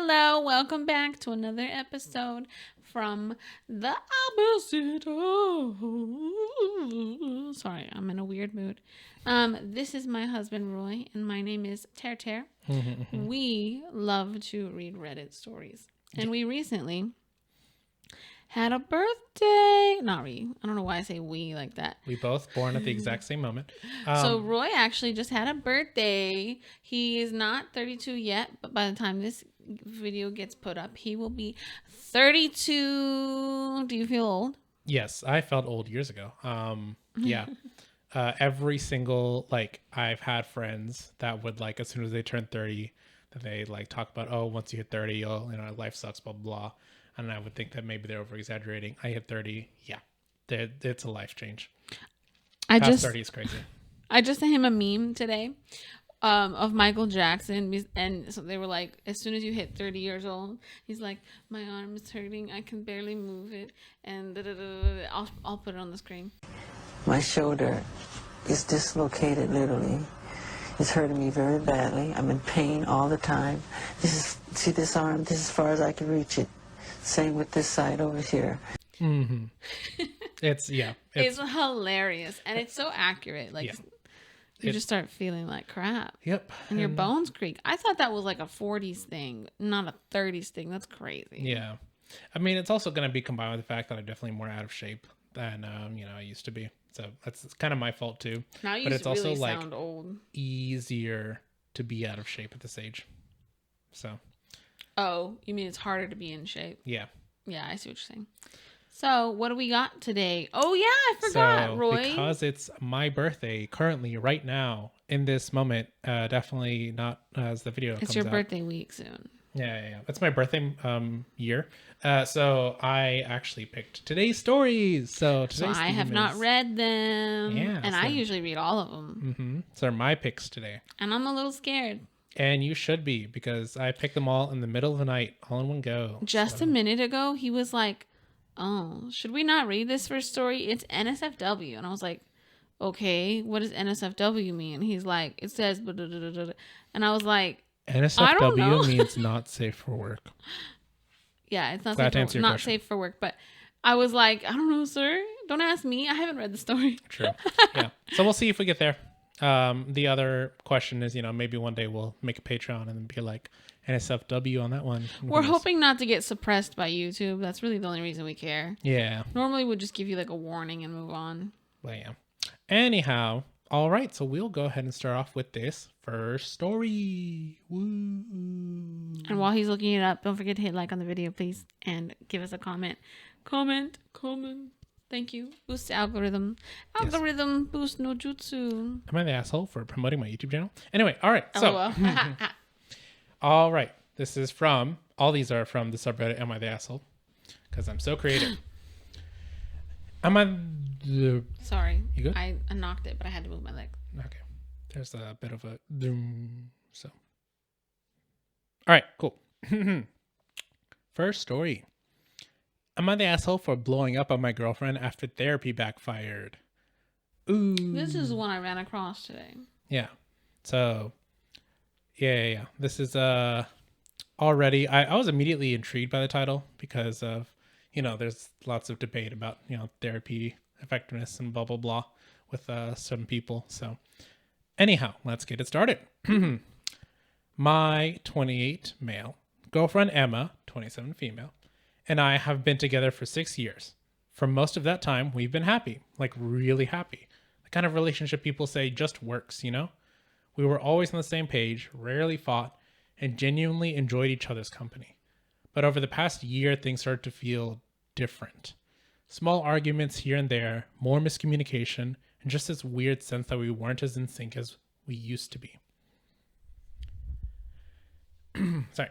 Hello, welcome back to another episode from the opposite. Sorry, I'm in a weird mood. This is my husband Roy, and my name is Ter. We love to read Reddit stories, and we recently had a birthday. Not we. I don't know why I say we like that. We both born at the exact same moment. So Roy actually just had a birthday. He is not 32 yet, but by the time this video gets put up, he will be 32. Do you feel old? Yes, I felt old years ago. Yeah. Every single, I've had friends that would, as soon as they turn 30, that they, talk about, oh, once you hit 30, life sucks, blah, blah, blah. And I would think that maybe they're over-exaggerating. I hit 30, yeah. It's a life change. Past 30 is crazy. I just sent him a meme today of Michael Jackson. And so they were like, as soon as you hit 30 years old, he's like, my arm is hurting. I can barely move it. And I'll put it on the screen. My shoulder is dislocated, literally. It's hurting me very badly. I'm in pain all the time. See this arm? This is as far as I can reach it. Same with this side over here. Mm-hmm. It's hilarious. And it's so accurate. You just start feeling like crap. Yep. And your bones creak. I thought that was like a 40s thing, not a 30s thing. That's crazy. Yeah. I mean, it's also going to be combined with the fact that I'm definitely more out of shape than, I used to be. So that's kind of my fault too. Now you but it's really also sound old. Easier to be out of shape at this age. So. Oh, you mean it's harder to be in shape? Yeah. Yeah, I see what you're saying. So, what do we got today? Oh, yeah, I forgot, Roy. Because it's my birthday currently, right now, in this moment, definitely not as the video comes out. It's your birthday week soon. Yeah. It's my birthday year. So, I actually picked today's stories. So I have not read them. Yeah. And I usually read all of them. Mm-hmm. So, they're my picks today. And I'm a little scared. And you should be, because I picked them all in the middle of the night, all in one go. Just a minute ago, he was like, oh, should we not read this first story? It's NSFW. And I was like, okay, what does NSFW mean? He's like, it says, and I was like, NSFW means not safe for work. Yeah, it's not safe for work. But I was like, I don't know, sir. Don't ask me. I haven't read the story. True. Yeah. So we'll see if we get there. The other question is, maybe one day we'll make a Patreon and then be like NSFW on that one. We're hoping not to get suppressed by YouTube. That's really the only reason we care. Yeah. Normally we'd just give you a warning and move on. Well, yeah. Anyhow, all right. So we'll go ahead and start off with this first story. Woo. And while he's looking it up, don't forget to hit like on the video, please. And give us a comment. Comment. Thank you. Boost the algorithm. Algorithm boost no jutsu. Am I the asshole for promoting my YouTube channel? Anyway, all right. So, all right. All these are from the subreddit Am I the Asshole? Because I'm so creative. Sorry. You good? I knocked it, but I had to move my leg. Okay. There's a bit of a doom. So. All right. Cool. First story. Am I the asshole for blowing up on my girlfriend after therapy backfired? Ooh. This is one I ran across today. Yeah. So, yeah. This is already, I was immediately intrigued by the title because of, there's lots of debate about, therapy effectiveness and blah, blah, blah with some people. So, anyhow, let's get it started. My 28 male girlfriend, Emma, 27 female, and I have been together for 6 years. For most of that time, we've been happy, really happy. The kind of relationship people say just works, We were always on the same page, rarely fought, and genuinely enjoyed each other's company. But over the past year, things started to feel different. Small arguments here and there, more miscommunication, and just this weird sense that we weren't as in sync as we used to be. Sorry.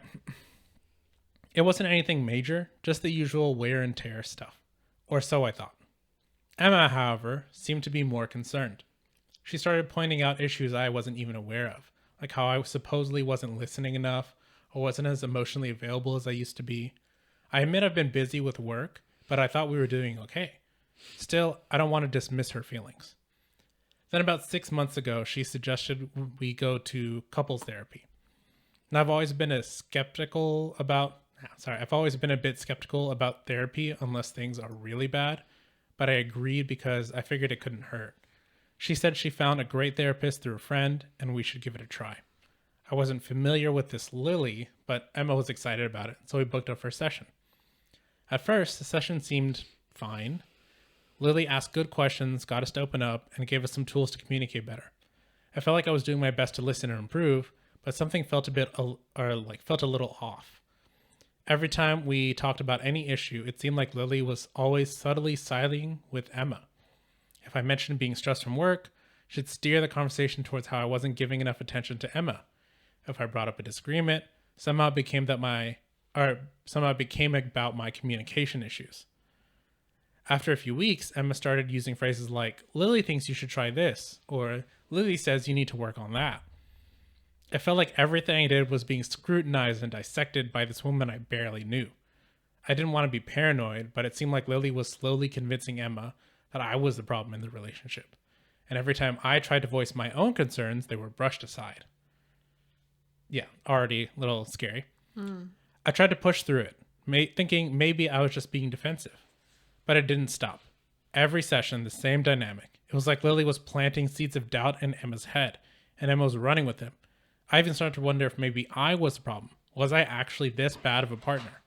It wasn't anything major, just the usual wear and tear stuff. Or so I thought. Emma, however, seemed to be more concerned. She started pointing out issues I wasn't even aware of, like how I supposedly wasn't listening enough, or wasn't as emotionally available as I used to be. I admit I've been busy with work, but I thought we were doing okay. Still, I don't want to dismiss her feelings. Then about 6 months ago, she suggested we go to couples therapy. And I've always been I've always been a bit skeptical about therapy unless things are really bad, but I agreed because I figured it couldn't hurt. She said she found a great therapist through a friend and we should give it a try. I wasn't familiar with this Lily, but Emma was excited about it, so we booked our first session. At first, the session seemed fine. Lily asked good questions, got us to open up, and gave us some tools to communicate better. I felt like I was doing my best to listen and improve, but something felt a little off. Every time we talked about any issue, it seemed like Lily was always subtly siding with Emma. If I mentioned being stressed from work, she'd steer the conversation towards how I wasn't giving enough attention to Emma. If I brought up a disagreement, somehow it became about my communication issues. After a few weeks, Emma started using phrases like, Lily thinks you should try this, or Lily says you need to work on that. It felt like everything I did was being scrutinized and dissected by this woman I barely knew. I didn't want to be paranoid, but it seemed like Lily was slowly convincing Emma that I was the problem in the relationship. And every time I tried to voice my own concerns, they were brushed aside. Yeah, already a little scary. I tried to push through it, thinking maybe I was just being defensive. But it didn't stop. Every session, the same dynamic. It was like Lily was planting seeds of doubt in Emma's head, and Emma was running with them. I even started to wonder if maybe I was the problem. Was I actually this bad of a partner?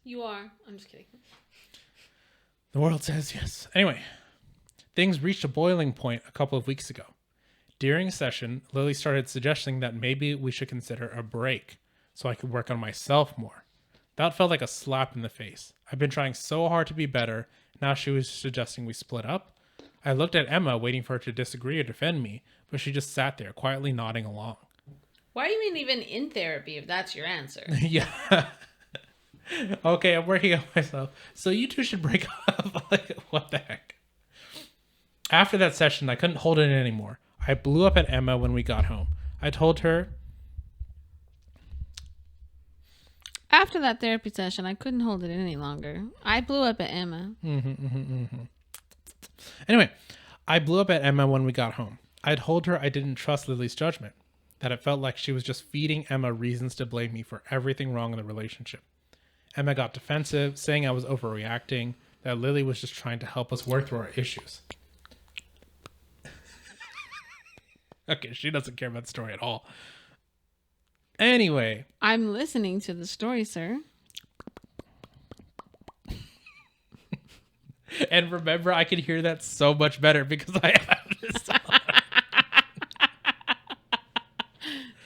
You are. I'm just kidding. The world says yes. Anyway, things reached a boiling point a couple of weeks ago. During a session, Lily started suggesting that maybe we should consider a break so I could work on myself more. That felt like a slap in the face. I've been trying so hard to be better. Now she was suggesting we split up. I looked at Emma, waiting for her to disagree or defend me, but she just sat there, quietly nodding along. Why are you even in therapy if that's your answer? Yeah. Okay, I'm working on myself. So you two should break up. Like, what the heck? After that session, I couldn't hold it in anymore. I blew up at Emma when we got home. I told her... After that therapy session, I couldn't hold it any longer. I blew up at Emma. Anyway, I blew up at Emma when we got home. I told her I didn't trust Lily's judgment, that it felt like she was just feeding Emma reasons to blame me for everything wrong in the relationship. Emma got defensive, saying I was overreacting, that Lily was just trying to help us work through our issues. Okay, she doesn't care about the story at all. Anyway. I'm listening to the story, sir. And remember, I can hear that so much better because I have this on.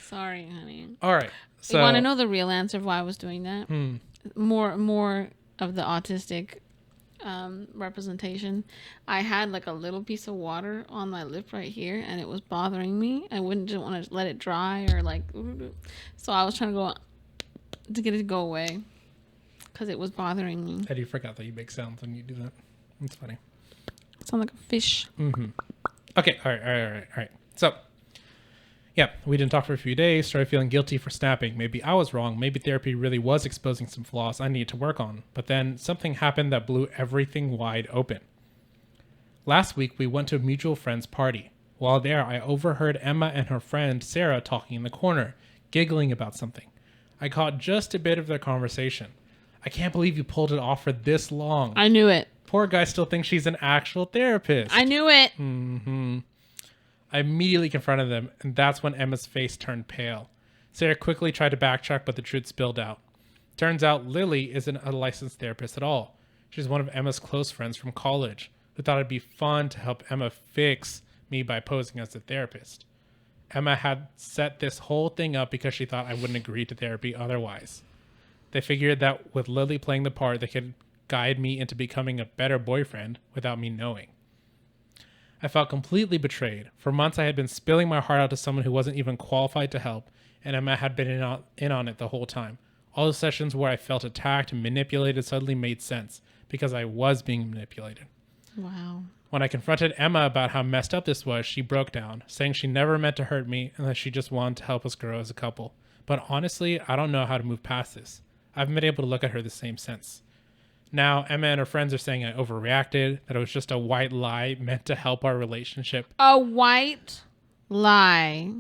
Sorry, honey. All right. So, you want to know the real answer of why I was doing that? More of the autistic representation. I had like a little piece of water on my lip right here, and it was bothering me. I wouldn't want to let it dry or like, so I was trying to get it to go away because it was bothering me. Eddie forgot that you make sounds when you do that. That's funny. I sound like a fish. Okay. All right. So, yeah, we didn't talk for a few days. Started feeling guilty for snapping. Maybe I was wrong. Maybe therapy really was exposing some flaws I needed to work on. But then something happened that blew everything wide open. Last week, we went to a mutual friend's party. While there, I overheard Emma and her friend Sarah talking in the corner, giggling about something. I caught just a bit of their conversation. I can't believe you pulled it off for this long. I knew it. Poor guy still thinks she's an actual therapist. I knew it. I immediately confronted them, and that's when Emma's face turned pale. Sarah quickly tried to backtrack, but the truth spilled out. Turns out Lily isn't a licensed therapist at all. She's one of Emma's close friends from college who thought it'd be fun to help Emma fix me by posing as a therapist. Emma had set this whole thing up because she thought I wouldn't agree to therapy otherwise. They figured that with Lily playing the part, they could guide me into becoming a better boyfriend without me knowing. I felt completely betrayed. For months, I had been spilling my heart out to someone who wasn't even qualified to help, and Emma had been in on it the whole time. All the sessions where I felt attacked and manipulated suddenly made sense because I was being manipulated. Wow. When I confronted Emma about how messed up this was, she broke down, saying she never meant to hurt me and that she just wanted to help us grow as a couple. But honestly, I don't know how to move past this. I haven't been able to look at her the same since. Now, Emma and her friends are saying I overreacted, that it was just a white lie meant to help our relationship. A white lie.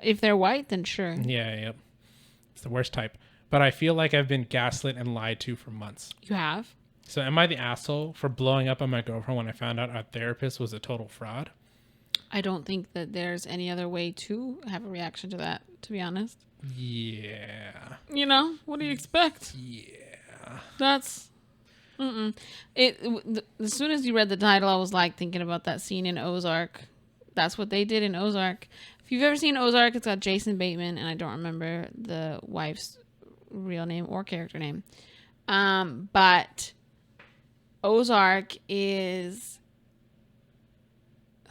If they're white, then sure. Yeah, yep. It's the worst type. But I feel like I've been gaslit and lied to for months. You have? So am I the asshole for blowing up on my girlfriend when I found out our therapist was a total fraud? I don't think that there's any other way to have a reaction to that, to be honest. Yeah. You know, what do you expect? Yeah. That's... As soon as you read the title, I was like thinking about that scene in Ozark. That's what they did in Ozark. If you've ever seen Ozark, it's got Jason Bateman, and I don't remember the wife's real name or character name. But Ozark is...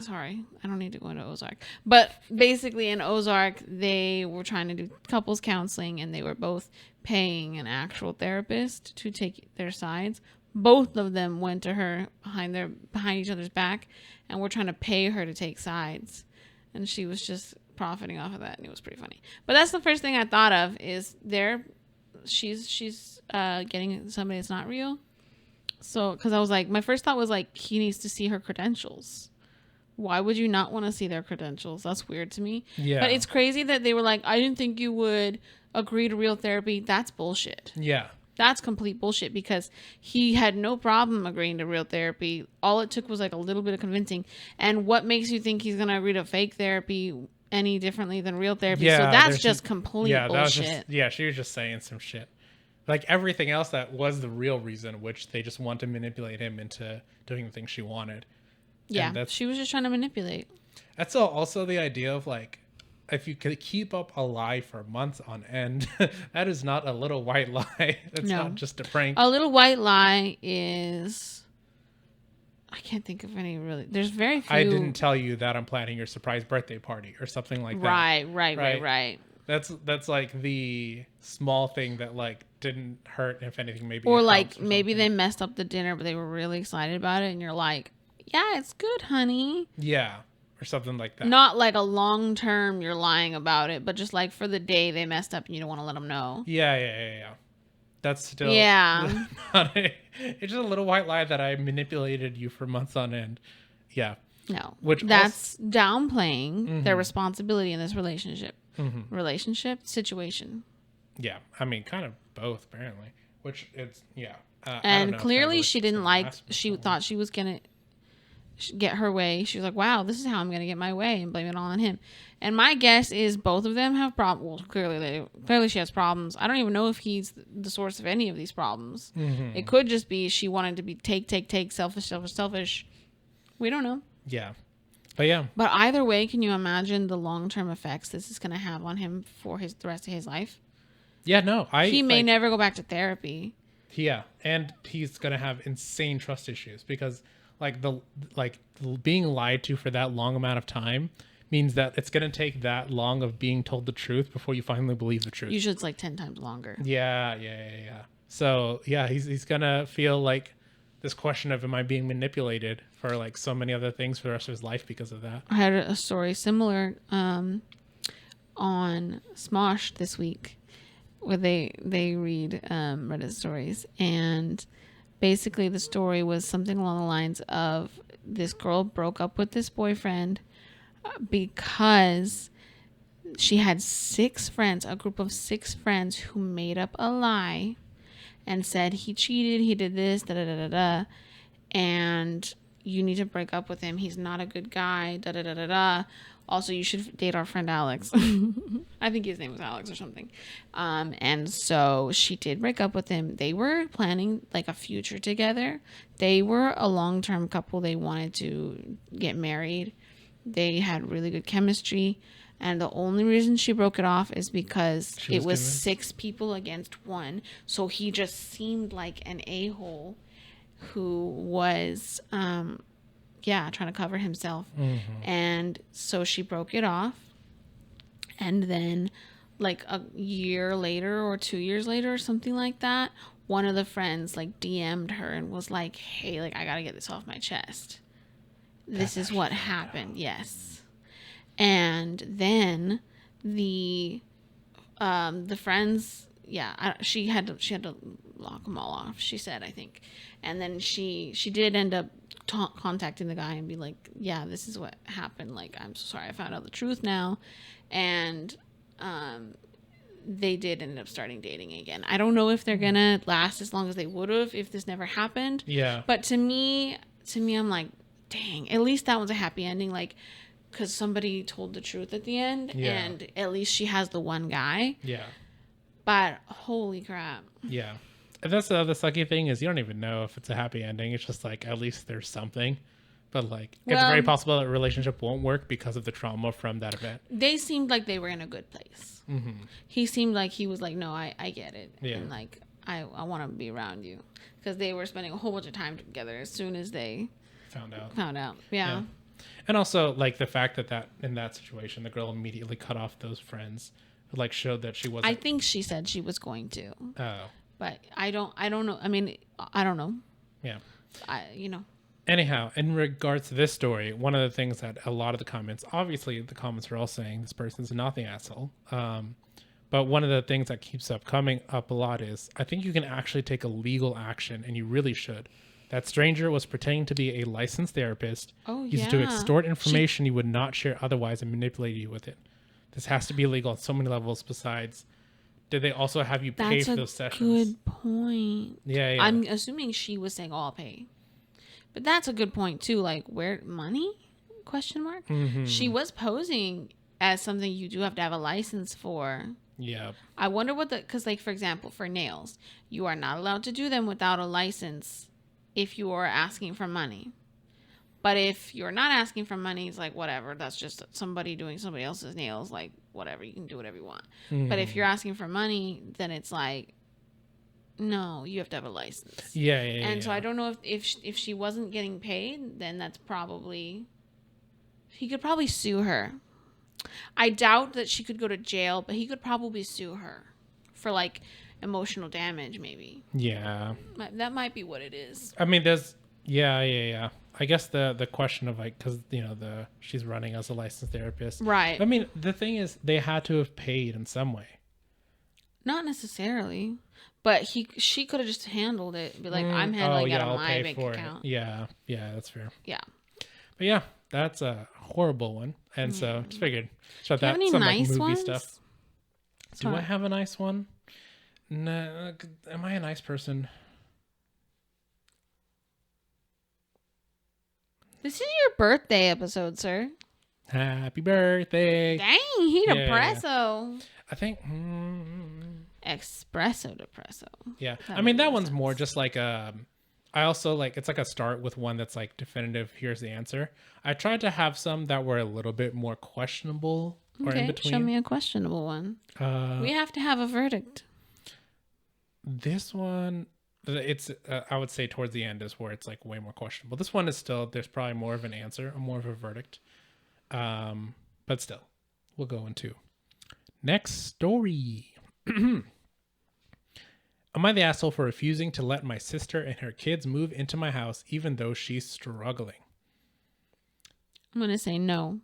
Sorry, I don't need to go into Ozark. But basically in Ozark, they were trying to do couples counseling, and they were both paying an actual therapist to take their sides. Both of them went to her behind each other's back and were trying to pay her to take sides. And she was just profiting off of that, and it was pretty funny. But that's the first thing I thought of is she's getting somebody that's not real. So, because I was like, my first thought was like, he needs to see her credentials. Why would you not want to see their credentials? That's weird to me. Yeah. But it's crazy that they were like, I didn't think you would agree to real therapy. That's bullshit. Yeah. That's complete bullshit because he had no problem agreeing to real therapy. All it took was like a little bit of convincing. And what makes you think he's going to agree to fake therapy any differently than real therapy? Yeah, so that's just complete bullshit. She was just saying some shit. Like everything else that was the real reason, which they just want to manipulate him into doing the things she wanted. Yeah, she was just trying to manipulate. That's also the idea of like, if you could keep up a lie for months on end, that is not a little white lie. That's not just a prank. A little white lie is... I can't think of any really... There's very few... I didn't tell you that I'm planning your surprise birthday party or something like that. Right. That's like the small thing that like didn't hurt. If anything, maybe... Or like maybe they messed up the dinner, but they were really excited about it. And you're like... Yeah, it's good, honey. Yeah, or something like that. Not like a long term you're lying about it, but just like for the day they messed up and you don't want to let them know. Yeah. That's still... Yeah. It's just a little white lie that I manipulated you for months on end. Yeah. No. That's downplaying their responsibility in this relationship. Situation. Yeah. I mean, kind of both, apparently. Which it's... Yeah. And clearly she didn't like... She thought she was going to get her way. She was like, wow, this is how I'm gonna get my way, and blame it all on him. And my guess is both of them have problems. Well, clearly she has problems. I don't even know if he's the source of any of these problems. It could just be she wanted to be take, selfish. We don't know. Yeah. But either way, can you imagine the long-term effects this is gonna have on him for the rest of his life? Yeah, no. He may never go back to therapy. Yeah, and he's gonna have insane trust issues because being lied to for that long amount of time means that it's going to take that long of being told the truth before you finally believe the truth. Usually it's like 10 times longer. Yeah. So yeah, he's going to feel like this question of, am I being manipulated for like so many other things for the rest of his life because of that. I had a story similar on Smosh this week where they read Reddit stories, and basically the story was something along the lines of this girl broke up with this boyfriend because she had 6 friends, a group of 6 friends who made up a lie and said he cheated, he did this, and you need to break up with him. He's not a good guy, Also, you should date our friend Alex. I think his name was Alex or something. And so she did break up with him. They were planning like a future together. They were a long-term couple. They wanted to get married. They had really good chemistry. And the only reason she broke it off is because it was 6 people against 1. So he just seemed like an a-hole who was... trying to cover himself. And so she broke it off. And then like a year later or 2 years later or something like that, one of the friends like DM'd her and was like, hey, like I gotta get this off my chest. This is what happened. Yes. And then the friends, she had to lock them all off, she said, I think. And then she did end up contacting the guy and be like, yeah, this is what happened. Like, I'm so sorry, I found out the truth now. And they did end up starting dating again. I don't know if they're gonna last as long as they would have if this never happened. Yeah. But to me, I'm like, dang, at least that one's a happy ending. Like, because somebody told the truth at the end, and at least she has the one guy. Yeah. But holy crap. Yeah. And that's the other sucky thing is you don't even know if it's a happy ending. It's just like, at least there's something. But like, it's very possible that a relationship won't work because of the trauma from that event. They seemed like they were in a good place. Mm-hmm. He seemed like he was like, no, I get it. Yeah. And like, I want to be around you. Because they were spending a whole bunch of time together as soon as they found out. Yeah. And also, like, the fact that in that situation, the girl immediately cut off those friends, like, showed that she wasn't. I think she said she was going to. Oh. But I don't know. I mean, I don't know. Yeah. Anyhow, in regards to this story, one of the things that a lot of the comments, obviously the comments are all saying this person's not the asshole. But one of the things that keeps coming up a lot is, I think you can actually take a legal action, and you really should. That stranger was pretending to be a licensed therapist. Used to extort information you would not share otherwise and manipulate you with it. This has to be illegal on so many levels. Besides, did they also have you pay for those sessions? Good point. Yeah. I'm assuming she was saying, I'll pay. But that's a good point too. Like, where money? Question mark. Mm-hmm. She was posing as something you do have to have a license for. Yeah. I wonder because like, for example, for nails, you are not allowed to do them without a license if you are asking for money. But if you're not asking for money, it's like, whatever. That's just somebody doing somebody else's nails. Like, whatever. You can do whatever you want. Mm-hmm. But if you're asking for money, then it's like, no, you have to have a license. Yeah. And so I don't know if she wasn't getting paid, then that's probably, he could probably sue her. I doubt that she could go to jail, but he could probably sue her for like emotional damage, maybe. Yeah. That might be what it is. I mean, there's, yeah. I guess the question of like, because she's running as a licensed therapist, right? I mean, the thing is, they had to have paid in some way. Not necessarily, but she could have just handled it. Be like, I'm handling it on my bank account. Yeah, that's fair. Yeah, but yeah, that's a horrible one, and so just figured. So do you have any nice movie ones? Stuff. Do I have a nice one? No, am I a nice person? This is your birthday episode, sir. Happy birthday! Dang, he depresso. I think Espresso depresso. Yeah, I mean that one's more just like I also like, it's like a start with one that's like definitive. Here's the answer. I tried to have some that were a little bit more questionable or in between. Show me a questionable one. We have to have a verdict. This one, it's I would say towards the end is where it's like way more questionable. This one is still, there's probably more of an answer or more of a verdict. But still, we'll go into next story. Am I the asshole for refusing to let my sister and her kids move into my house even though she's struggling? I'm going to say no.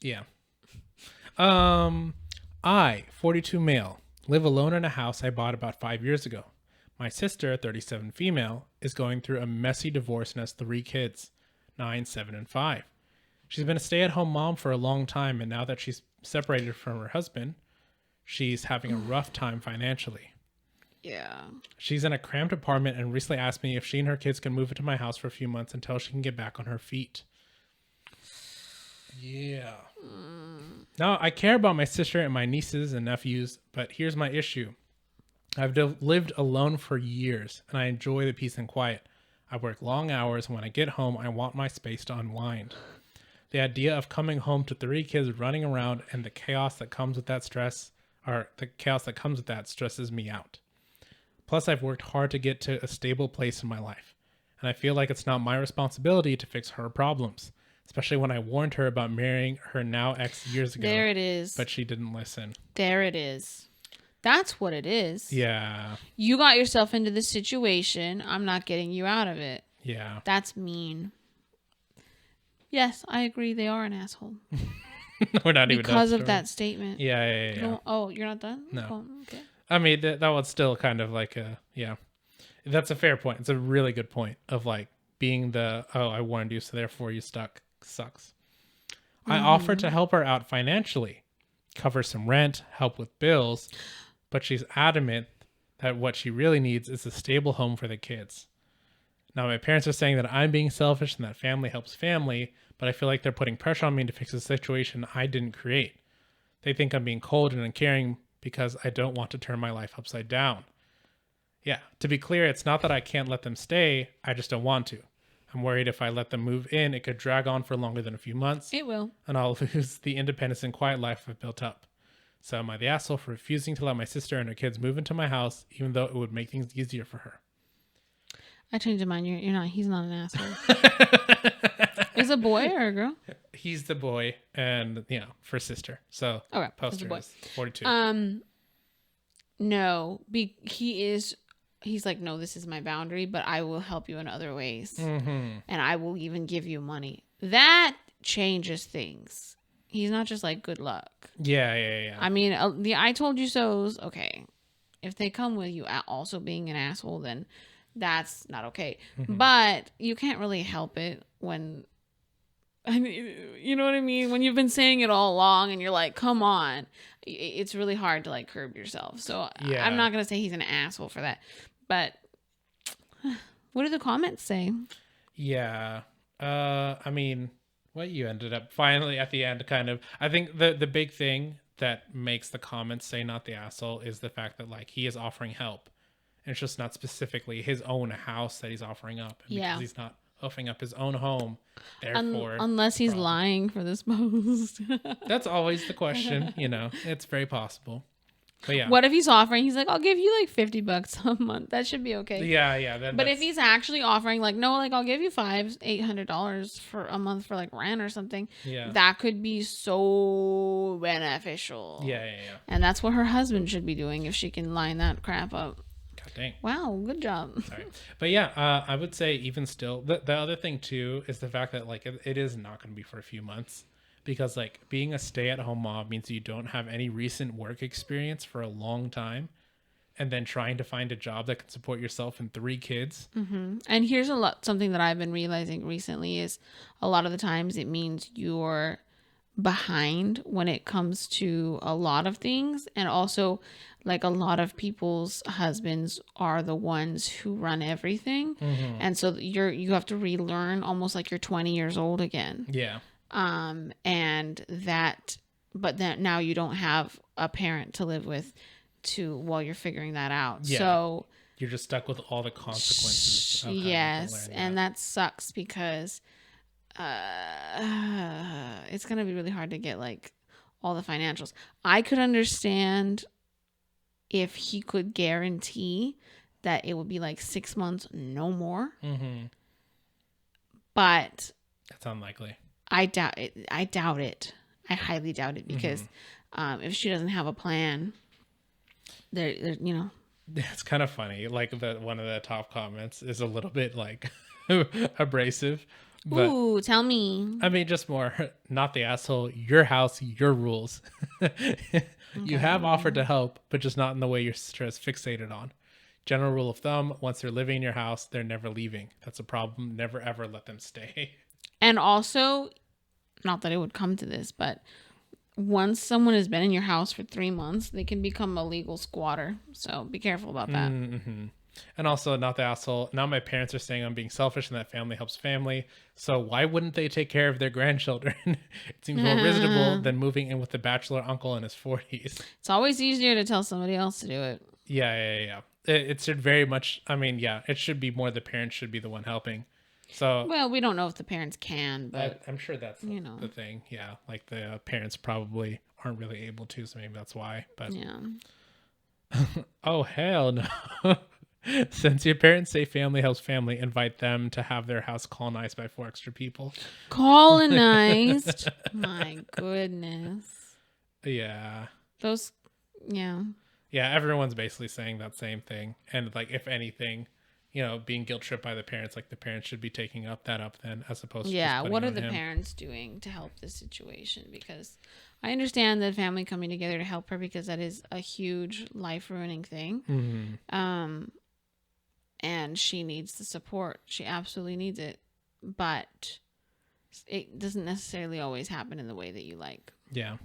Yeah. I, 42 male, live alone in a house I bought about 5 years ago. My sister, 37 female, is going through a messy divorce and has 3 kids, 9, 7, and 5. She's been a stay-at-home mom for a long time, and now that she's separated from her husband, she's having a rough time financially. Yeah. She's in a cramped apartment and recently asked me if she and her kids can move into my house for a few months until she can get back on her feet. Yeah. Now, I care about my sister and my nieces and nephews, but here's my issue. I've lived alone for years, and I enjoy the peace and quiet. I work long hours, and when I get home, I want my space to unwind. The idea of coming home to 3 kids running around and the chaos that comes with that stresses me out. Plus, I've worked hard to get to a stable place in my life, and I feel like it's not my responsibility to fix her problems, especially when I warned her about marrying her now ex years ago. There it is. But she didn't listen. There it is. That's what it is. Yeah. You got yourself into this situation. I'm not getting you out of it. Yeah. That's mean. Yes, I agree. They are an asshole. We're not even done. Because of that statement. Yeah. Oh, you're not done? No. Oh, okay. I mean, that was still kind of like a, yeah, that's a fair point. It's a really good point of like being the, oh, I warned you, so therefore you stuck, sucks. I offered to help her out financially, cover some rent, help with bills, but she's adamant that what she really needs is a stable home for the kids. Now, my parents are saying that I'm being selfish and that family helps family, but I feel like they're putting pressure on me to fix a situation I didn't create. They think I'm being cold and uncaring because I don't want to turn my life upside down. Yeah, to be clear, it's not that I can't let them stay, I just don't want to. I'm worried if I let them move in, it could drag on for longer than a few months. It will. And I'll lose the independence and quiet life I've built up. So am I the asshole for refusing to let my sister and her kids move into my house, even though it would make things easier for her? I changed my mind. You're not. He's not an asshole. Is it a boy or a girl? He's the boy, and for sister. So Okay, poster is 42. No, he's like, no, this is my boundary, but I will help you in other ways. And I will even give you money. That changes things. He's not just like, good luck. Yeah. I mean, the I told you so's, okay. If they come with you also being an asshole, then that's not okay. But you can't really help it when, I mean, you know what I mean? When you've been saying it all along and you're like, come on, it's really hard to like curb yourself. So Yeah. I'm not going to say he's an asshole for that. But what do the comments say? Yeah. I mean, what you ended up finally at the end kind of, I think the big thing that makes the comments say not the asshole is the fact that like he is offering help. And it's just not specifically his own house that he's offering up. And because he's not offering up his own home. Therefore, unless he's lying for this post. That's always the question, It's very possible. But yeah. What if he's offering? He's like, I'll give you like $50 a month. That should be okay. Yeah. But if he's actually offering, like, no, like I'll give you $800 for a month for like rent or something. Yeah. That could be so beneficial. Yeah. And that's what her husband should be doing if she can line that crap up. God dang. Wow, good job. Sorry. But yeah, I would say even still, the other thing too is the fact that like it is not going to be for a few months. Because like being a stay-at-home mom means you don't have any recent work experience for a long time, and then trying to find a job that can support yourself and 3 kids. And here's something that I've been realizing recently is a lot of the times it means you're behind when it comes to a lot of things, and also like a lot of people's husbands are the ones who run everything, and so you have to relearn almost like you're 20 years old again. Yeah. And that, but then now you don't have a parent to live with while you're figuring that out. Yeah. So you're just stuck with all the consequences. Yes. And that sucks because, it's going to be really hard to get like all the financials. I could understand if he could guarantee that it would be like 6 months, no more. But that's unlikely. I doubt it. I highly doubt it because if she doesn't have a plan, there, It's kind of funny. Like one of the top comments is a little bit like abrasive. But, ooh, tell me. I mean, just more, not the asshole, your house, your rules. You have offered to help, but just not in the way your sister is fixated on. General rule of thumb, once they're living in your house, they're never leaving. That's a problem. Never, ever let them stay. And also, not that it would come to this, but once someone has been in your house for 3 months, they can become a legal squatter. So be careful about that. And also, not the asshole. Now my parents are saying I'm being selfish and that family helps family. So why wouldn't they take care of their grandchildren? It seems more reasonable than moving in with the bachelor uncle in his 40s. It's always easier to tell somebody else to do it. Yeah. It should very much, I mean, yeah, it should be more the parents should be the one helping. So well, we don't know if the parents can, but I'm sure that's the thing. Yeah, like the parents probably aren't really able to, so maybe that's why. But yeah. Oh hell no! Since your parents say family helps family, invite them to have their house colonized by 4 extra people. Colonized? My goodness. Yeah. Yeah. Yeah, everyone's basically saying that same thing, and like if anything, being guilt tripped by the parents, like the parents should be taking that up then, as opposed to Yeah, just what are putting it the on him. parents doing to help this situation? Because I understand the family coming together to help her because that is a huge life-ruining thing. Mm-hmm. And she needs the support. She absolutely needs it. But it doesn't necessarily always happen in the way that you like. Yeah.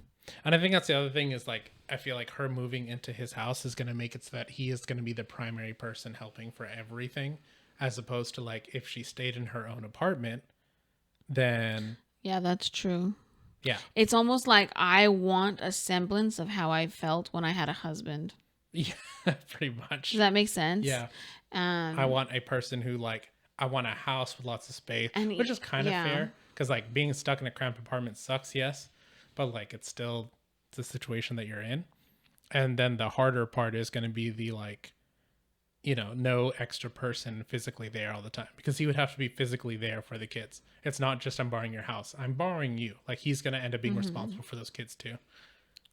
And I think that's the other thing is like, I feel like her moving into his house is going to make it so that he is going to be the primary person helping for everything, as opposed to like if she stayed in her own apartment, then. Yeah, that's true. Yeah. It's almost like I want a semblance of how I felt when I had a husband. Yeah, pretty much. Does that make sense? Yeah. I want a person who like, I want a house with lots of space, which is kind of fair. Because like being stuck in a cramped apartment sucks, yes. But like it's still the situation that you're in. And then the harder part is going to be the like, no extra person physically there all the time. Because he would have to be physically there for the kids. It's not just I'm borrowing your house. I'm borrowing you. Like he's going to end up being responsible for those kids too.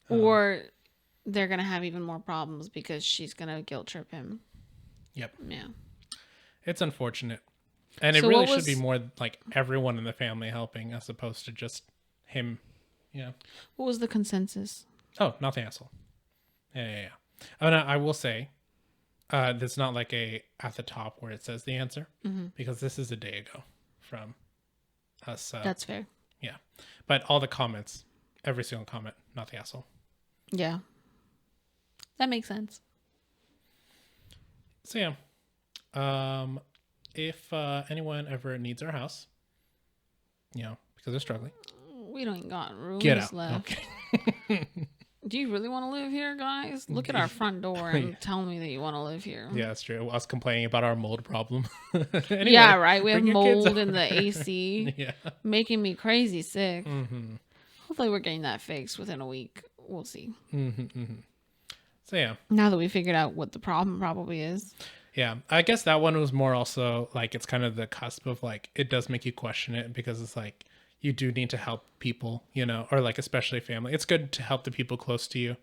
Or they're going to have even more problems because she's going to guilt trip him. Yep. Yeah. It's unfortunate. And it So really should be more like everyone in the family helping as opposed to just him. Yeah. What was the consensus? Oh, not the asshole. Yeah. And I will say, that's not like at the top where it says the answer, because this is a day ago from us. That's fair. Yeah. But all the comments, every single comment, not the asshole. Yeah. That makes sense. So yeah. If anyone ever needs our house, because they're struggling, We don't got rooms get out. left. Okay. Do you really want to live here, guys? Look at our front door and tell me that you want to live here. Yeah, that's true. I was complaining about our mold problem. Anyway, yeah, right. We have bring your kids mold over. in the AC, Yeah. making me crazy sick. Mm-hmm. Hopefully, we're getting that fixed within a week. We'll see. So yeah. Now that we figured out what the problem probably is. Yeah, I guess that one was more also like it's kind of the cusp of like it does make you question it because it's like you do need to help people, or like especially family. It's good to help the people close to you,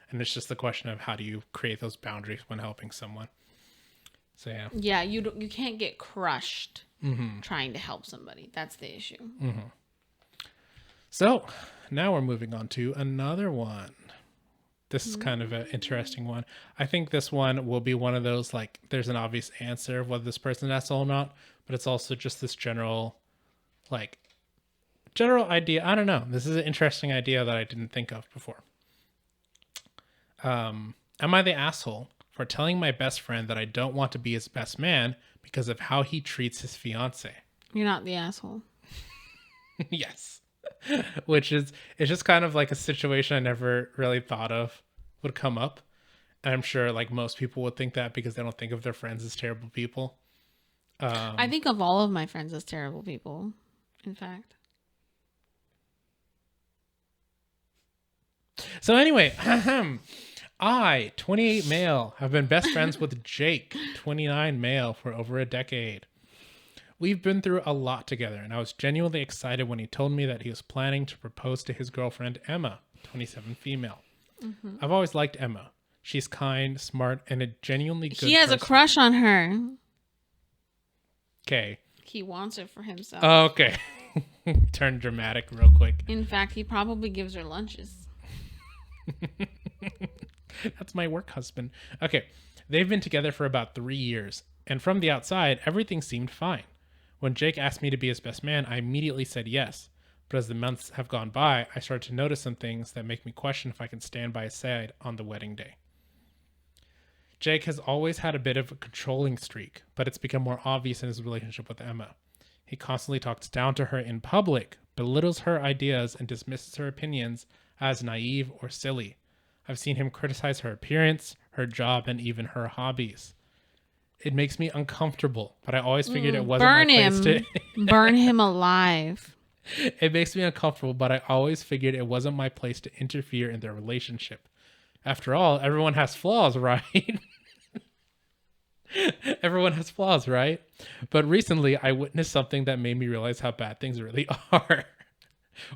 and it's just the question of how do you create those boundaries when helping someone. So yeah. Yeah, you can't get crushed trying to help somebody. That's the issue. So now we're moving on to another one. This is kind of an interesting one. I think this one will be one of those, like, there's an obvious answer of whether this person's an asshole or not, but it's also just this general idea. I don't know. This is an interesting idea that I didn't think of before. Am I the asshole for telling my best friend that I don't want to be his best man because of how he treats his fiancée? You're not the asshole. Yes. Which is, it's just kind of like a situation I never really thought of would come up. And I'm sure like most people would think that because they don't think of their friends as terrible people. I think of all of my friends as terrible people, in fact. So anyway, I, 28 male, have been best friends with Jake, 29 male, for over a decade. We've been through a lot together, and I was genuinely excited when he told me that he was planning to propose to his girlfriend, Emma, 27 female. I've always liked Emma. She's kind, smart, and a genuinely good He has a crush on her. Okay. He wants it for himself. Okay. Turn dramatic real quick. In fact, he probably gives her lunches. That's my work husband. Okay. They've been together for about 3 years, and from the outside, everything seemed fine. When Jake asked me to be his best man, I immediately said yes. But as the months have gone by, I started to notice some things that make me question if I can stand by his side on the wedding day. Jake has always had a bit of a controlling streak, but it's become more obvious in his relationship with Emma. He constantly talks down to her in public, belittles her ideas, and dismisses her opinions as naive or silly. I've seen him criticize her appearance, her job, and even her hobbies. It makes me uncomfortable, but I always figured it wasn't my place to... Burn him alive. It makes me uncomfortable, but I always figured it wasn't my place to interfere in their relationship. After all, everyone has flaws, right? Everyone has flaws, right? But recently, I witnessed something that made me realize how bad things really are.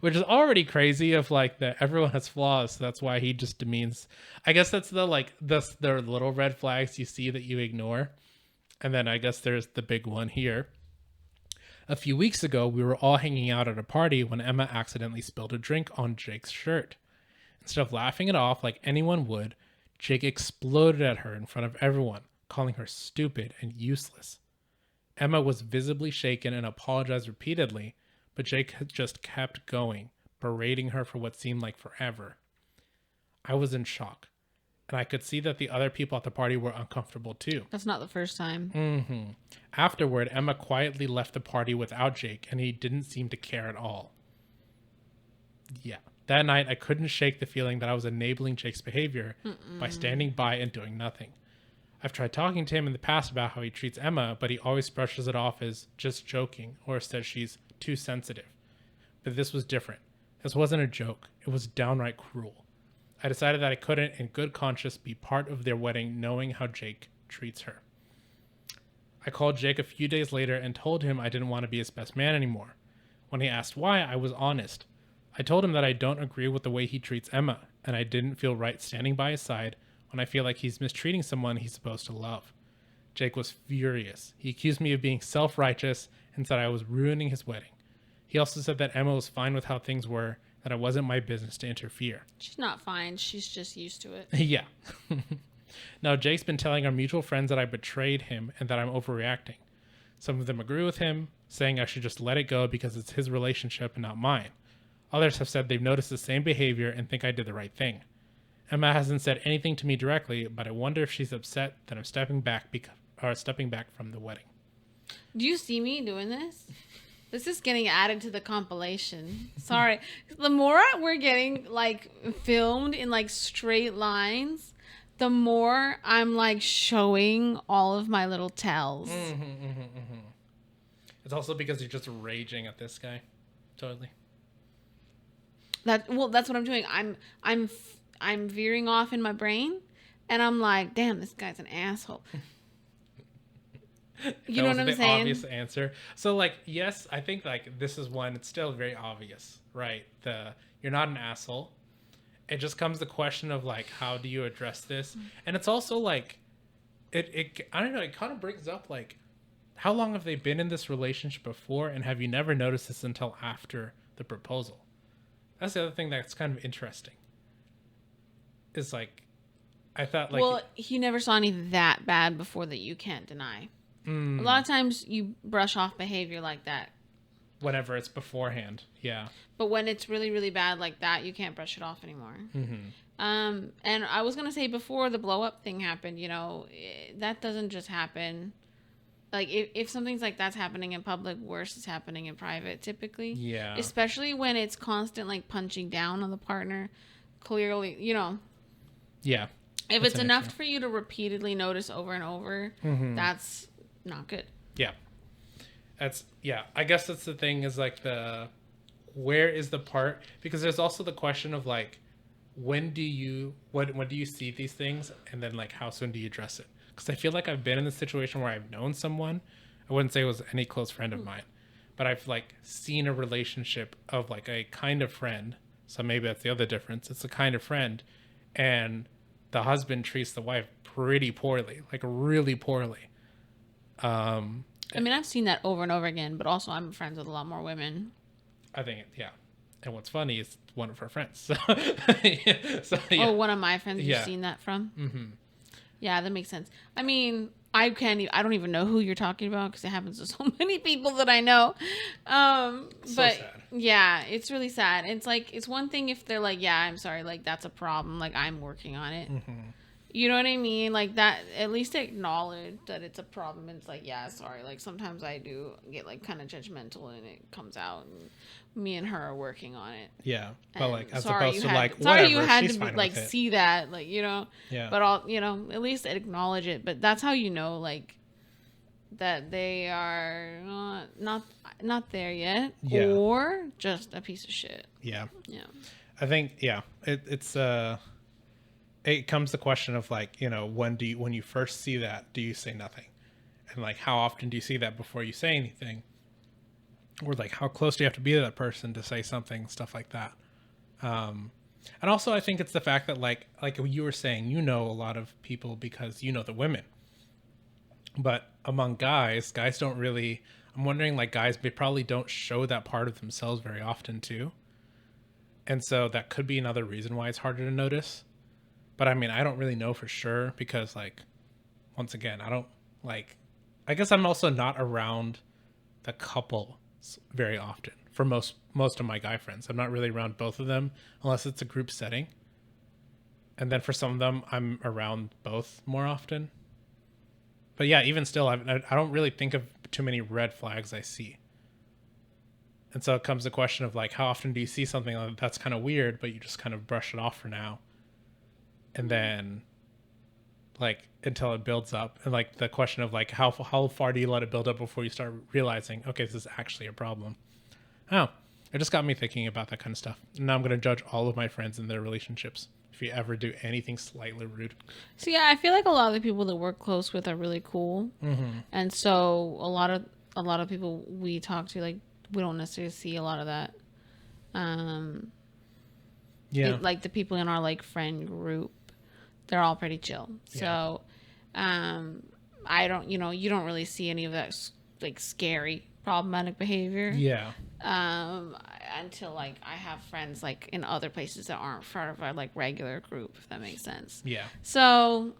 Which is already crazy of like that everyone has flaws, so that's why he just demeans. I guess that's the little red flags you see that you ignore. And then I guess there's the big one here. A few weeks ago, we were all hanging out at a party when Emma accidentally spilled a drink on Jake's shirt. Instead of laughing it off like anyone would, Jake exploded at her in front of everyone, calling her stupid and useless. Emma was visibly shaken and apologized repeatedly, but Jake had just kept going, berating her for what seemed like forever. I was in shock, and I could see that the other people at the party were uncomfortable too. That's not the first time. Mm-hmm. Afterward, Emma quietly left the party without Jake, and he didn't seem to care at all. Yeah. That night, I couldn't shake the feeling that I was enabling Jake's behavior by standing by and doing nothing. I've tried talking to him in the past about how he treats Emma, but he always brushes it off as just joking or says she's too sensitive. But this was different. This wasn't a joke. It was downright cruel. I decided that I couldn't, in good conscience, be part of their wedding knowing how Jake treats her. I called Jake a few days later and told him I didn't want to be his best man anymore. When he asked why, I was honest. I told him that I don't agree with the way he treats Emma, and I didn't feel right standing by his side when I feel like he's mistreating someone he's supposed to love. Jake was furious. He accused me of being self-righteous and said I was ruining his wedding. He also said that Emma was fine with how things were, that it wasn't my business to interfere. She's not fine. She's just used to it. Yeah. Now, Jake's been telling our mutual friends that I betrayed him and that I'm overreacting. Some of them agree with him, saying I should just let it go because it's his relationship and not mine. Others have said they've noticed the same behavior and think I did the right thing. Emma hasn't said anything to me directly, but I wonder if she's upset that I'm stepping back from the wedding. Do you see me doing this? This is getting added to the compilation. Sorry. The more we're getting like filmed in like straight lines, the more I'm like showing all of my little tells. It's also because you're just raging at this guy. Totally. That's what I'm doing. I'm veering off in my brain, and I'm like, damn, this guy's an asshole. You know what I'm saying? Obvious answer. So like, yes, I think like this is one. It's still very obvious, right? You're not an asshole. It just comes the question of like, how do you address this? And it's also like, it I don't know. It kind of brings up like, how long have they been in this relationship before, and have you never noticed this until after the proposal? That's the other thing that's kind of interesting. Is like, I thought like... Well, he never saw any that bad before that you can't deny. A lot of times you brush off behavior like that. Whenever it's beforehand, yeah. But when it's really, really bad like that, you can't brush it off anymore. And I was going to say before the blow up thing happened, you know, that doesn't just happen. Like, if something's like that's happening in public, worse is happening in private, typically. Yeah. Especially when it's constant, like, punching down on the partner. Clearly, you know. Yeah. If it's enough for you to repeatedly notice over and over, that's not good. Yeah. I guess that's the thing is, like, where is the part? Because there's also the question of, like, when do you see these things? And then, like, how soon do you address it? Because I feel like I've been in this situation where I've known someone. I wouldn't say it was any close friend of mine, but I've like seen a relationship of like a kind of friend. So maybe that's the other difference. It's a kind of friend, and the husband treats the wife pretty poorly, like really poorly. I mean, I've seen that over and over again, but also I'm friends with a lot more women. I think, yeah. And what's funny is one of her friends. So, Oh, one of my friends Yeah. you've seen that from? Mm-hmm. Yeah, that makes sense. I mean, I don't even know who you're talking about because it happens to so many people that I know. But sad. yeah, it's really sad. It's like, it's one thing if they're like, yeah, I'm sorry, like that's a problem. Like I'm working on it. You know what I mean? Like that, at least acknowledge that it's a problem. And it's like, yeah, sorry. Like sometimes I do get like kind of judgmental and it comes out and me and her are working on it. Yeah. But like, as sorry opposed to had, like, sorry whatever, you had she's to be, fine like with it. see that, like, you know, Yeah. but all, you know, at least acknowledge it. But that's how you know, like, that they are not there yet, Yeah. or just a piece of shit. Yeah. Yeah. I think, yeah, it comes to the question of like, you know, when you first see that, do you say nothing? And like, how often do you see that before you say anything? Or like, how close do you have to be to that person to say something, stuff like that. And also I think it's the fact that like you were saying, you know, a lot of people because you know the women. But among guys don't really, I'm wondering, like, guys, they probably don't show that part of themselves very often too. And so that could be another reason why it's harder to notice. But I mean, I don't really know for sure because, like, once again, I don't like, I guess I'm also not around the couple very often for most of my guy friends. I'm not really around both of them unless it's a group setting. And then for some of them, I'm around both more often. But yeah, even still, I don't really think of too many red flags I see. And so it comes the question of, like, how often do you see something that's kind of weird, but you just kind of brush it off for now? And then, like, until it builds up. And, like, the question of, like, how far do you let it build up before you start realizing, okay, this is actually a problem? Oh, it just got me thinking about that kind of stuff. And now I'm going to judge all of my friends in their relationships if you ever do anything slightly rude. So yeah, I feel like a lot of the people that we're close with are really cool. And so a lot of people we talk to, like, we don't necessarily see a lot of that. Like the people in our, like, friend group, they're all pretty chill. So I don't, you don't really see any of that, like, scary problematic behavior. Until, like, I have friends, like, in other places that aren't part of our, like, regular group, if that makes sense. So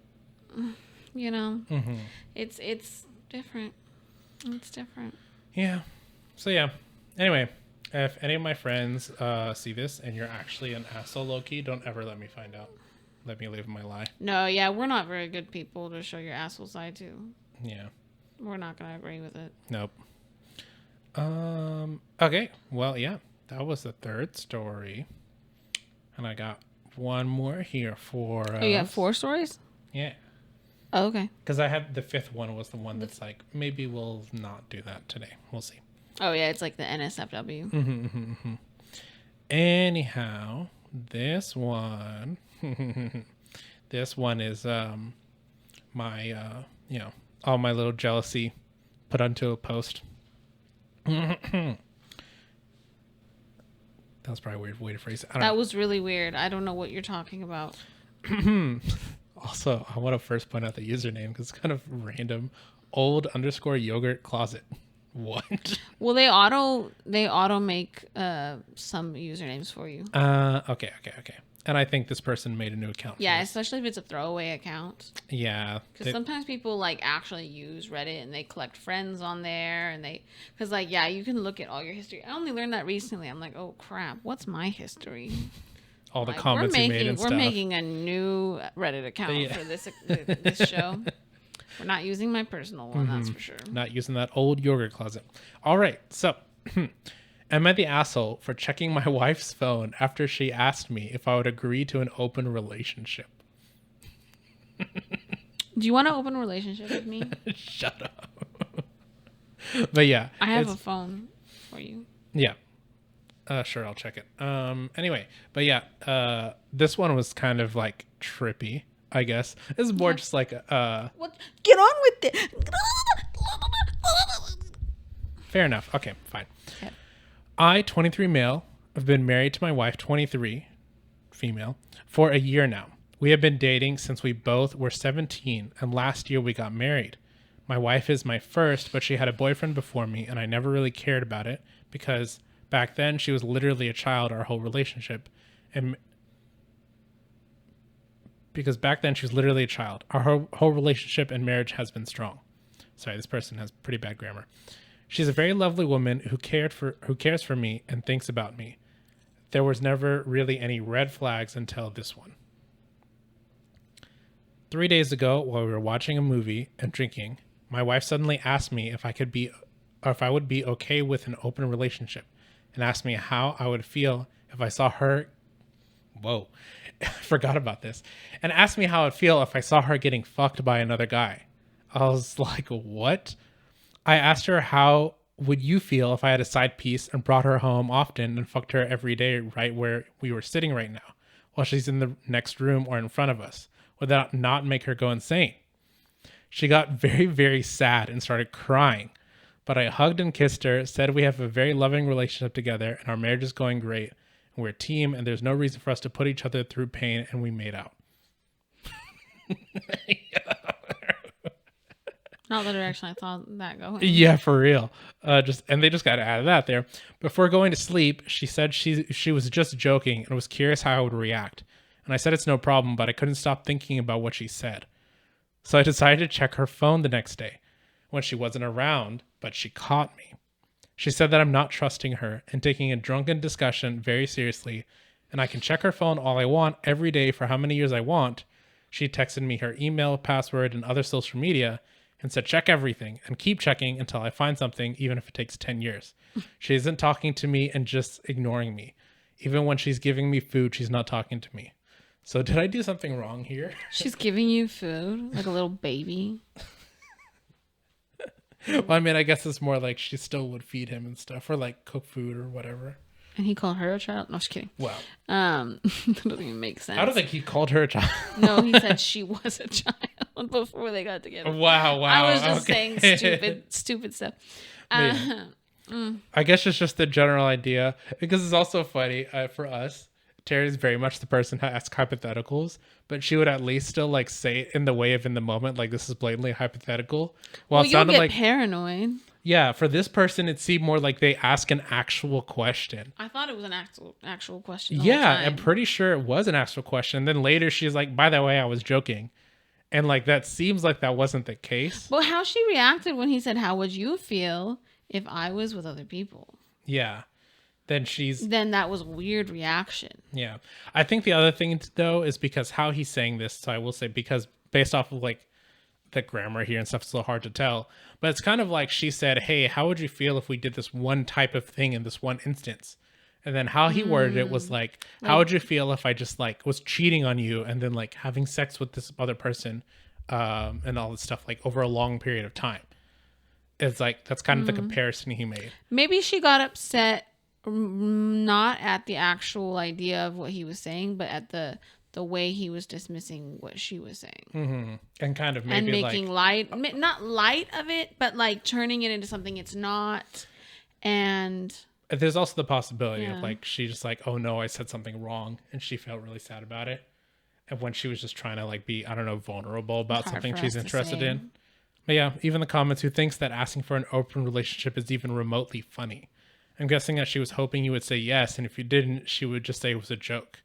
it's different. It's different. So yeah, anyway, if any of my friends see this and you're actually an asshole, low-key, don't ever let me find out. Let me live my lie. No, yeah, we're not very good people to show your asshole side to. Yeah, we're not gonna agree with it. Nope. Okay, well, yeah, that was the third story, and I got one more here for us. Oh, you got 4 stories? Yeah. Oh, okay. Because I have the 5th one was the one that's like, maybe we'll not do that today. We'll see. Oh, yeah, it's like the NSFW. Anyhow, this one, is my all my little jealousy put onto a post. That was probably a weird way to phrase it. That was really weird. I don't know what you're talking about. Also, I want to first point out the username because it's kind of random. Old_yogurt closet. What? Well, they auto make some usernames for you. Okay. And I think this person made a new account. Yeah, especially if it's a throwaway account. Yeah. Because sometimes people, like, actually use Reddit and they collect friends on there, and because, like, yeah, you can look at all your history. I only learned that recently. I'm like, oh crap, what's my history? All the comments you made and stuff. We're making a new Reddit account for this show. We're not using my personal one, that's for sure. Not using that old yogurt closet. All right, so am I the asshole for checking my wife's phone after she asked me if I would agree to an open relationship? Do you want an open relationship with me? Shut up. But yeah. I have a phone for you. Yeah. Sure, I'll check it. Anyway, but yeah, this one was kind of, like, trippy, I guess. This is more just like what? Get on with it. Fair enough. Okay, fine. Okay. I, 23 male, have been married to my wife, 23 female, for a year now. We have been dating since we both were 17, and last year we got married. My wife is my first, but she had a boyfriend before me, and I never really cared about it because back then she was literally a child our whole relationship. And because back then she was literally a child. Our whole relationship and marriage has been strong. Sorry, this person has pretty bad grammar. She's a very lovely woman who cares for me and thinks about me. There was never really any red flags until this one. 3 days ago, while we were watching a movie and drinking, my wife suddenly asked me if I would be okay with an open relationship, and asked me how I would feel if I saw her. Whoa, I forgot about this. And asked me how I'd feel if I saw her getting fucked by another guy. I was like, what? I asked her, how would you feel if I had a side piece and brought her home often and fucked her every day right where we were sitting right now, while she's in the next room or in front of us? Would that not make her go insane? She got very, very sad and started crying. But I hugged and kissed her, said we have a very loving relationship together and our marriage is going great. And we're a team and there's no reason for us to put each other through pain, and we made out. Not the direction I thought that going. Yeah, for real. And they just got added that there. Before going to sleep, she said she was just joking and was curious how I would react. And I said it's no problem, but I couldn't stop thinking about what she said. So I decided to check her phone the next day when she wasn't around, but she caught me. She said that I'm not trusting her and taking a drunken discussion very seriously, and I can check her phone all I want every day for how many years I want. She texted me her email, password, and other social media and said check everything and keep checking until I find something, even if it takes 10 years. She isn't talking to me and just ignoring me. Even when she's giving me food, she's not talking to me. So did I do something wrong here? She's giving you food like a little baby. Well, I mean, I guess it's more like she still would feed him and stuff, or like cook food or whatever. And he called her a child? No, just kidding. Wow. That doesn't even make sense. I don't think he called her a child. No, he said she was a child before they got together. Wow. I was just saying stupid stuff. I guess it's just the general idea, because it's also funny for us. Teri's very much the person who asks hypotheticals, but she would at least still like say it in the way of in the moment, like this is blatantly hypothetical. Well, you'll get paranoid. Yeah, for this person, it seemed more like they ask an actual question. I thought it was an actual question. Yeah, I'm pretty sure it was an actual question. And then later she's like, by the way, I was joking. And like that seems like that wasn't the case. But how she reacted when he said, how would you feel if I was with other people? Yeah. Then that was a weird reaction. Yeah. I think the other thing though is because how he's saying this, so I will say, because based off of like the grammar here and stuff, it's a little hard to tell, but it's kind of like she said, hey, how would you feel if we did this one type of thing in this one instance? And then how he worded it was like, how would you feel if I just like was cheating on you and then like having sex with this other person and all this stuff like over a long period of time? It's like, that's kind of the comparison he made. Maybe she got upset not at the actual idea of what he was saying, but at the way he was dismissing what she was saying. Mm-hmm. And kind of maybe making not light of it, but like turning it into something it's not. And there's also the possibility of like, she just like, oh no, I said something wrong. And she felt really sad about it. And when she was just trying to like be, I don't know, vulnerable about something she's interested in. But yeah, even the comments, who thinks that asking for an open relationship is even remotely funny? I'm guessing that she was hoping you would say yes, and if you didn't, she would just say it was a joke.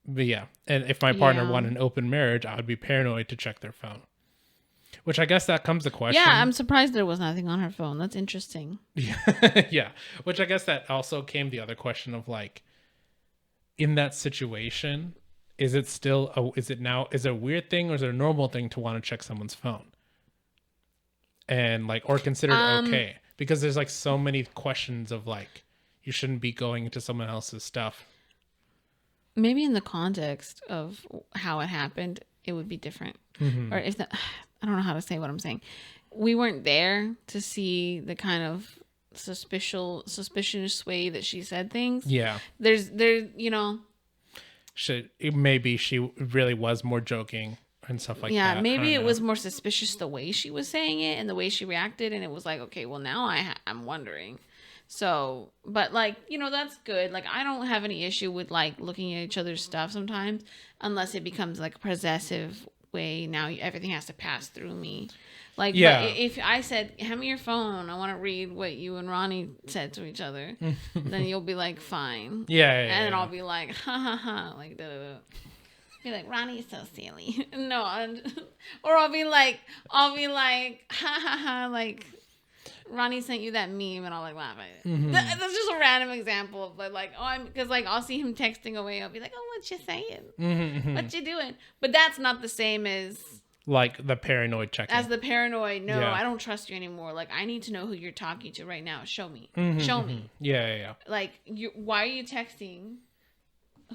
But yeah, and if my partner wanted an open marriage, I would be paranoid to check their phone. Which I guess that comes the question. Yeah, I'm surprised there was nothing on her phone. That's interesting. Yeah, yeah. Which I guess that also came the other question of like, in that situation, is it a weird thing or is it a normal thing to want to check someone's phone? And like, or considered okay? Because there's like so many questions of like, you shouldn't be going into someone else's stuff. Maybe in the context of how it happened, it would be different. Mm-hmm. Or if I don't know how to say what I'm saying. We weren't there to see the kind of suspicious way that she said things. Yeah. Maybe she really was more joking and stuff like that. Yeah, maybe it was more suspicious the way she was saying it and the way she reacted, and it was like, okay, well now I'm wondering. So, but like, that's good. Like, I don't have any issue with like looking at each other's stuff sometimes, unless it becomes like a possessive way. Now everything has to pass through me. Like, yeah. But if I said, hand me your phone, I want to read what you and Ronnie said to each other, then you'll be like, fine. Yeah. And then I'll be like, ha ha ha, like da da da. Be like, Ronnie is so silly. No, or I'll be like, ha ha ha, like Ronnie sent you that meme, and I'll like laugh at it. Mm-hmm. That's just a random example, but like, because like I'll see him texting away, I'll be like, oh, what you saying? Mm-hmm. What you doing? But that's not the same as like the paranoid checking. As the paranoid, no, yeah. I don't trust you anymore. Like, I need to know who you're talking to right now. Show me. Mm-hmm, show me. Yeah. Like, why are you texting?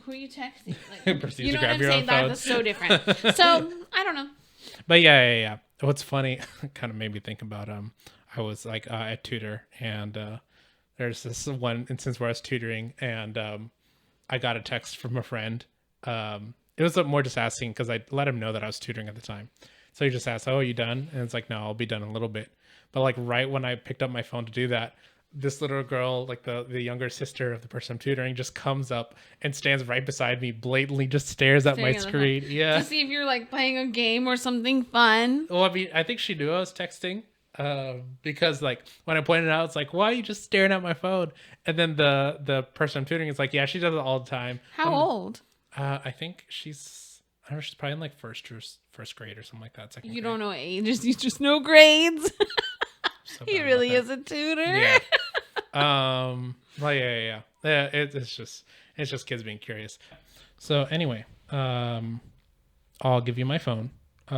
Who are you texting? Like, you know what I'm saying? That's so different. So I don't know. But yeah. What's funny, kind of made me think about I was like at tutor, and there's this one instance where I was tutoring, and I got a text from a friend. It was more just asking because I let him know that I was tutoring at the time. So he just asked, "Oh, are you done?" And it's like, "No, I'll be done in a little bit." But like right when I picked up my phone to do that, this little girl, like the younger sister of the person I'm tutoring, just comes up and stands right beside me, blatantly just stares at my Staring at the screen. Yeah. To see if you're like playing a game or something fun. Well, I mean, I think she knew I was texting. Because like when I pointed out, it's like, why are you just staring at my phone? And then the person I'm tutoring is like, yeah, she does it all the time. How old? I think I don't know, she's probably in like first grade or something like that. Second You grade. don't know ages. You just know grades. So He bad really about is a tutor. that. Yeah. Well, yeah. It's just kids being curious. So anyway, I'll give you my phone.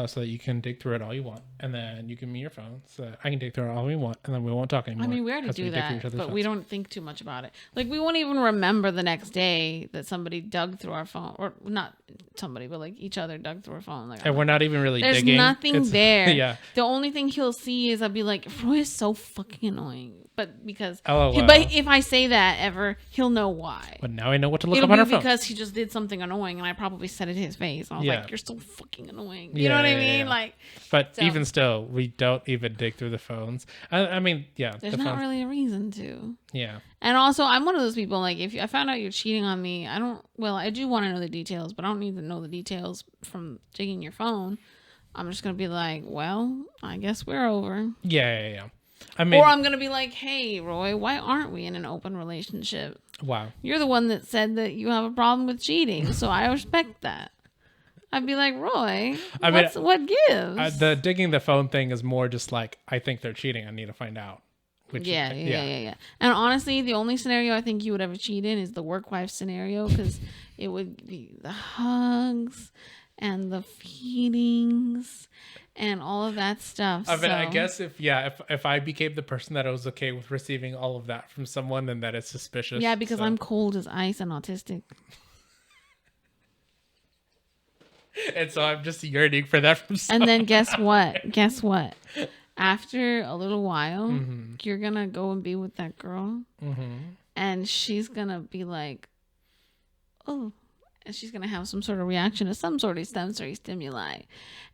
So that you can dig through it all you want, and then you give me your phone so that I can dig through it all we want, and then we won't talk anymore. I mean, we already as do dig through that, each other's but we phones. don't think too much about it. Like, we won't even remember the next day that somebody dug through our phone, or not somebody, but like each other dug through our phone. Like, And we're not even really there's digging. nothing there. Yeah. The only thing he'll see is I'll be like, Roy is so fucking annoying. But because, LOL. but if I say that ever, he'll know why. But now I know what to look It'll up on be our phone. because he just did something annoying, and I probably said it to his face. I was Yeah. like, "You're so fucking annoying." You Yeah, know what I yeah, mean? yeah. Like, But so- even still, we don't even dig through the phones. I mean, yeah. there's the not phones, really a reason to. Yeah. And also, I'm one of those people, like, if I found out you're cheating on me, I do want to know the details, but I don't need to know the details from digging your phone. I'm just going to be like, well, I guess we're over. Yeah. I mean, Or I'm going to be like, hey, Roy, why aren't we in an open relationship? wow. You're the one that said that you have a problem with cheating, so I respect that. I'd be like, Roy, what gives? The digging the phone thing is more just like, I think they're cheating. I need to find out. Which Yeah. And honestly, the only scenario I think you would ever cheat in is the work wife scenario, because it would be the hugs and the feedings and all of that stuff. I mean, I guess if I became the person that was okay with receiving all of that from someone, then that is suspicious. Yeah, because so. I'm cold as ice and autistic. And so I'm just yearning for that from someone. And then guess what? After a little while, you're going to go and be with that girl. And she's going to be like, oh. And she's going to have some sort of reaction to some sort of sensory stimuli.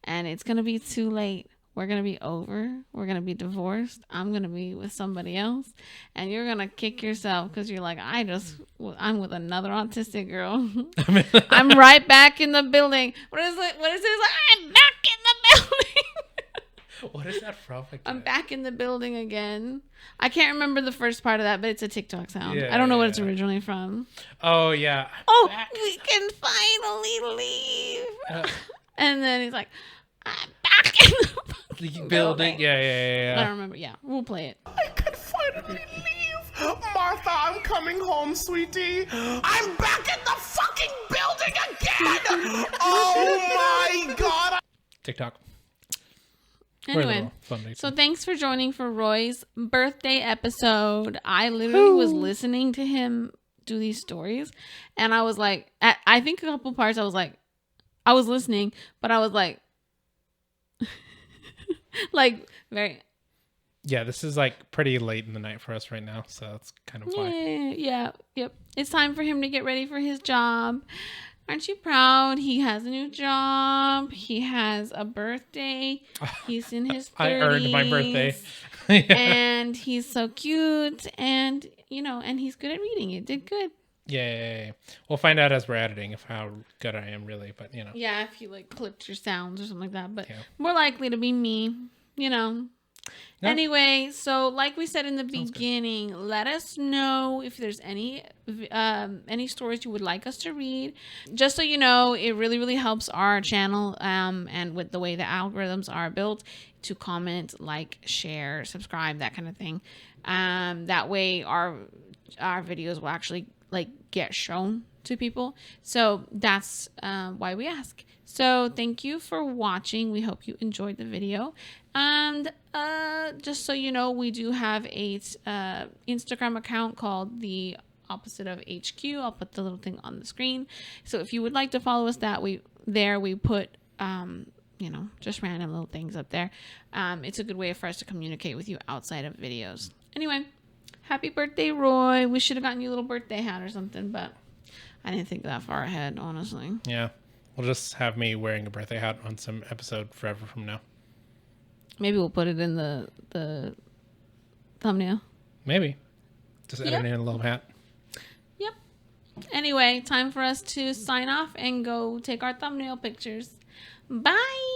And it's going to be too late. We're going to be over. We're going to be divorced. I'm going to be with somebody else. And you're going to kick yourself because you're like, I'm with another autistic girl. I'm right back in the building. What is it? I'm back in the building. What is that from? I'm back in the building again. I can't remember the first part of that, but it's a TikTok sound. Yeah, I don't know what it's yeah. originally from. Oh, yeah. Oh, we can finally leave. And then he's like, I'm back in the fucking building. Yeah. I don't remember. Yeah, we'll play it. I can finally leave. Martha, I'm coming home, sweetie. I'm back in the fucking building again. Oh my God. TikTok. Anyway, so thanks for joining for Roy's birthday episode. I literally was listening to him do these stories, and I was like, I think a couple parts I was listening, but I was like, like very. Yeah, this is like pretty late in the night for us right now, so that's kind of why. Yep. It's time for him to get ready for his job. Aren't you proud? He has a new job. He has a birthday. He's in his 30s. I earned my birthday. And he's so cute. And, and he's good at reading. It did good. Yeah. We'll find out as we're editing how good I am really, but Yeah, if you like clipped your sounds or something like that. But Yeah. more likely to be me, Yeah. Anyway, so like we said in the beginning, let us know if there's any stories you would like us to read. Just so you know, it really, really helps our channel and with the way the algorithms are built to comment, like, share, subscribe, that kind of thing. That way our videos will actually get shown to people. So that's why we ask. So thank you for watching. We hope you enjoyed the video. And just so you know, we do have a Instagram account called The Opposite of HQ. I'll put the little thing on the screen. So if you would like to follow us, we put just random little things up there. It's a good way for us to communicate with you outside of videos. Anyway, happy birthday, Roy. We should have gotten you a little birthday hat or something, but I didn't think that far ahead, honestly. Yeah. We'll just have me wearing a birthday hat on some episode forever from now. Maybe we'll put it in the thumbnail. Maybe. Just editing in a little hat. Yep. Anyway, time for us to sign off and go take our thumbnail pictures. Bye.